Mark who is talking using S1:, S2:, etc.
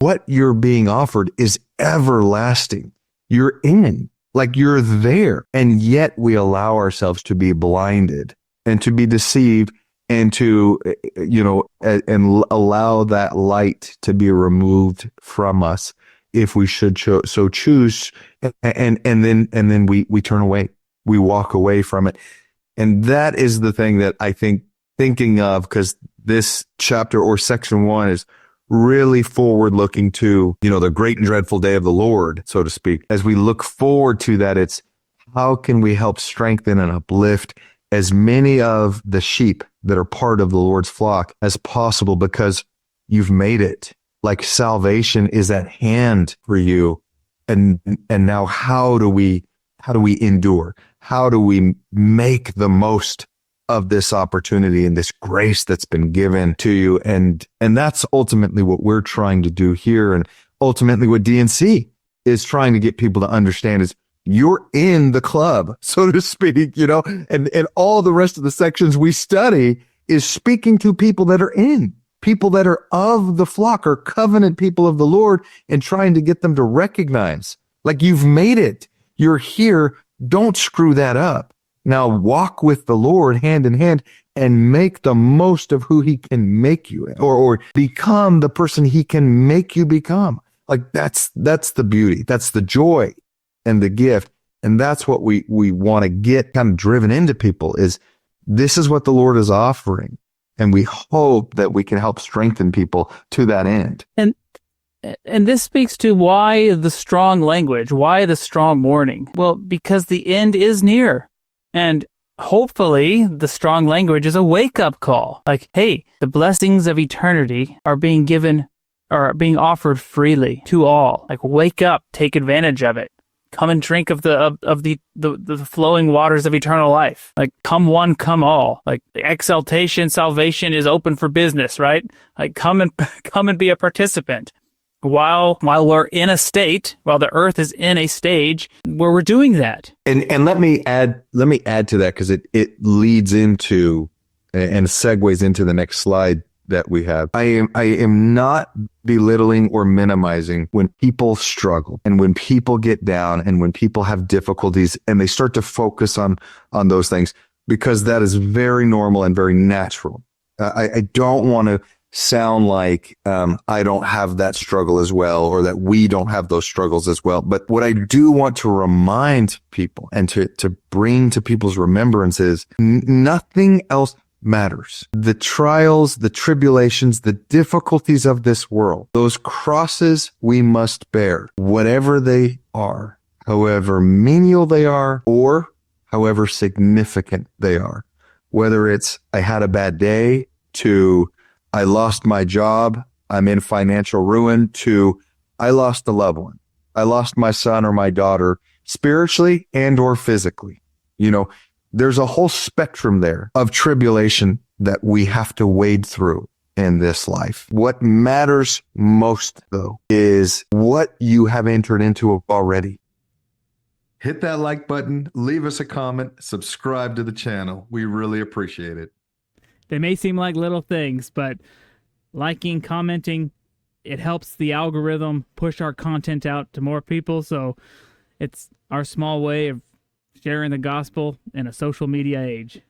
S1: what you're being offered is everlasting. You're in, like you're there. And yet we allow ourselves to be blinded and to be deceived and to, and allow that light to be removed from us if we should so choose. And then we turn away. We walk away from it. And that is the thing that I think thinking of, because this chapter or section 1 is really forward looking to, the great and dreadful day of the Lord, so to speak. As we look forward to that, it's how can we help strengthen and uplift as many of the sheep that are part of the Lord's flock as possible, because you've made it. Like salvation is at hand for you. And now how do we endure? How do we make the most of this opportunity and this grace that's been given to you? And that's ultimately what we're trying to do here. And ultimately what DNC is trying to get people to understand is you're in the club, so to speak, and all the rest of the sections we study is speaking to people that are in, people that are of the flock or covenant people of the Lord, and trying to get them to recognize, like, you've made it. You're here. Don't screw that up. Now walk with the Lord hand in hand and make the most of who he can make you, or become the person he can make you become. Like that's the beauty. That's the joy and the gift. And that's what we want to get kind of driven into people, is this is what the Lord is offering. And we hope that we can help strengthen people to that end.
S2: And this speaks to why the strong language, why the strong warning. Well, because the end is near. And hopefully the strong language is a wake-up call. Like, hey, the blessings of eternity are being offered freely to all. Like, wake up, take advantage of it. Come and drink of the flowing waters of eternal life. Like, come one, come all. Like, the exaltation, salvation is open for business, right? Like, come and be a participant. While we're in a state, while the earth is in a stage where we're doing that.
S1: And let me add to that, because it leads into and segues into the next slide that we have. I am not belittling or minimizing when people struggle and when people get down and when people have difficulties and they start to focus on those things, because that is very normal and very natural. I don't want to sound like I don't have that struggle as well, or that we don't have those struggles as well. But what I do want to remind people and to bring to people's remembrance is nothing else matters. The trials, the tribulations, the difficulties of this world, those crosses we must bear, whatever they are, however menial they are, or however significant they are. Whether it's I had a bad day, to I lost my job, I'm in financial ruin, to I lost a loved one, I lost my son or my daughter, spiritually and or physically. There's a whole spectrum there of tribulation that we have to wade through in this life. What matters most, though, is what you have entered into already. Hit that like button, leave us a comment, subscribe to the channel. We really appreciate it.
S2: They may seem like little things, but liking, commenting, it helps the algorithm push our content out to more people. So it's our small way of sharing the gospel in a social media age.